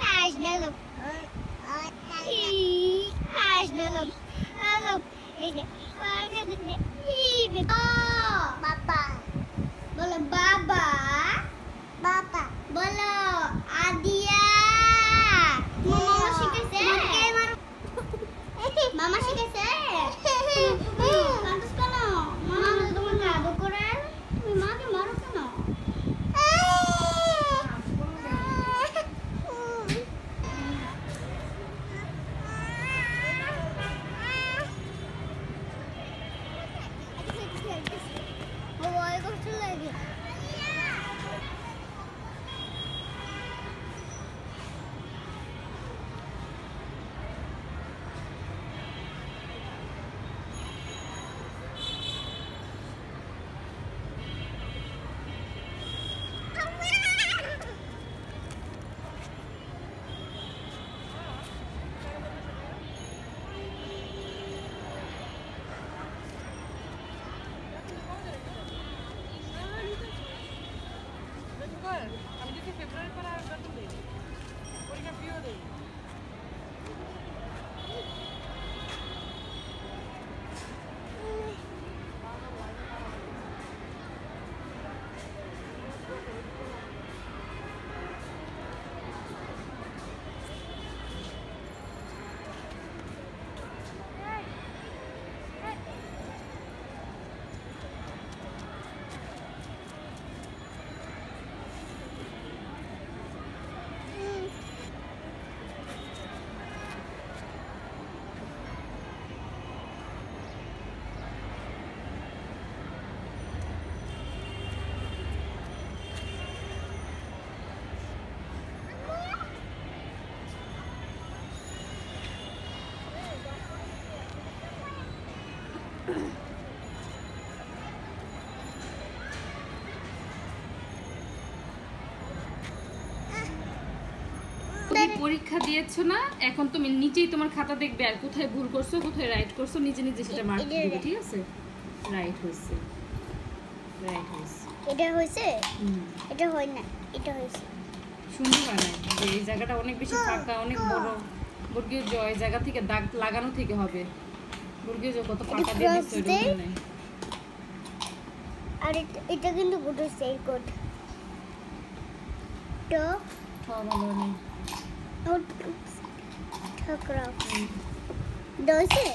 Hasnalım. Hasnalım. Alım. Baba. Bola baba. Baba. Bola Adia. Mama শিখেছে? মামা শিখেছে? কাঁদছ কেন? মামা তোমাকে আদর করে? তুমি মাকে মারো কেন? ভয় করতে লাগে। আমি যদি ফেব্রুয়ারি পরে আর বেতন দেই পরীক্ষা ফিও দেই পরীক্ষা দিয়েছো না এখন তুমি নিচেই তোমার খাতা দেখবে আর কোথায় ভুল করছো কোথায় রাইট করছো নিজে নিজে সেটা মার্ক দিবে ঠিক আছে রাইট হইছে এটা হইছে এটা হয় না এটা হইছে সুন্দর বানায় যে এই জায়গাটা অনেক বেশি ফাঁকা অনেক বড় বর্গীয় জ এই জায়গা থেকে দাগ লাগানো থেকে হবে বর্গীয় জ কত ফাঁকা দিয়ে দিছো এটা নাই আর এটা কিন্তু গুড হইছে এই কোড তো ভালো নেই ঠাকরা দইছে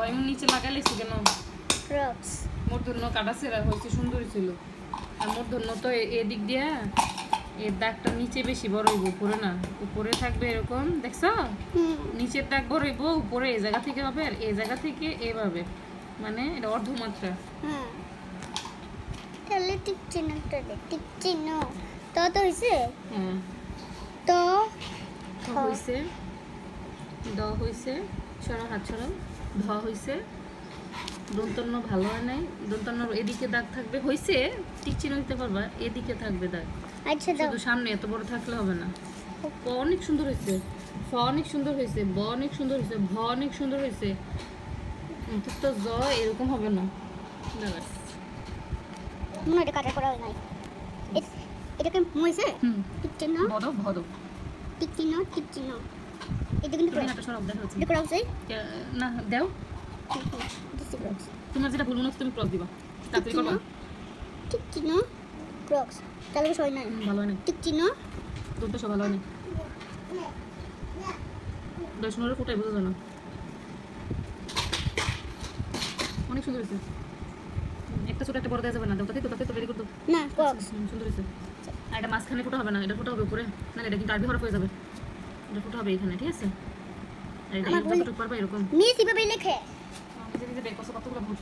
এমন নিচে লাগাইলেছি কেন ক্রক্স মোর ধন্য কাটা সেরা হয়েছে সুন্দরই ছিল আর মোর ধন্য তো এদিক দিয়ে এর দাগটা নিচে বেশি বড় হইব উপরে না উপরে থাকবে এরকম দেখছো নিচের দাগ বড় হইব উপরে এই জায়গা থেকে হবে আর এই জায়গা থেকে এভাবে মানে এটা অর্ধমাত্রা তাহলে ঠিক চিহ্নটা দে ঠিক চিহ্ন তো হইছে হ্যাঁ তো হইছে দ হইছে ছড়া হাত ছড়াও ধ হইছে দন্তন্য ভালো হয় নাই দন্তন্য এদিকে দাগ থাকবে হইছে ঠিক চিহ্ন দিতে পারবা এদিকে থাকবে দাগ আচ্ছা দাও শুধু সামনে এত বড় থাকলে হবে না ক অনেক সুন্দর হইছে ফ অনেক সুন্দর হইছে ব অনেক সুন্দর হইছে ভ অনেক সুন্দর হইছে কিন্তু তো জ এরকম হবে না দাঁড়া মনে এটা কাটা করা হয় নাই এটা কেমন হইছে ঠিক চিহ্ন ভদ ঠিক চিহ্ন এটা কিন্তু এটা সরব দেখা যাচ্ছে এটা করা হইছে না দাও দিছি ক্রক্স তোমার যেটা ভুল মনে হচ্ছে তুমি ক্রস দিবা তাড়াতাড়ি করবা ঠিক চিহ্ন ক্রক্স তাহলে সই নাই ভালো হয় না ঠিক চিহ্ন দুটো সব ভালো হয় না দর্শনের কোটায় বোঝা যায় না অনেক সুন্দর হয়েছে একটা ছোট একটা বড় দেওয়া যাবে না তাতে তো রেডি করতো না ক্রক্স সুন্দর হয়েছে আর এটা মাঝখানে ফোটা হবে না এটা ফোটা হবে উপরে না এটা কিন্তু আরবি হরফ হয়ে যাবে এটা ফোটা হবে এখানে ঠিক আছে আর এটা যতটুকু পারবে এরকম মিস এভাবে লেখে নিজে নিজে বের করছো কতগুলো ভুল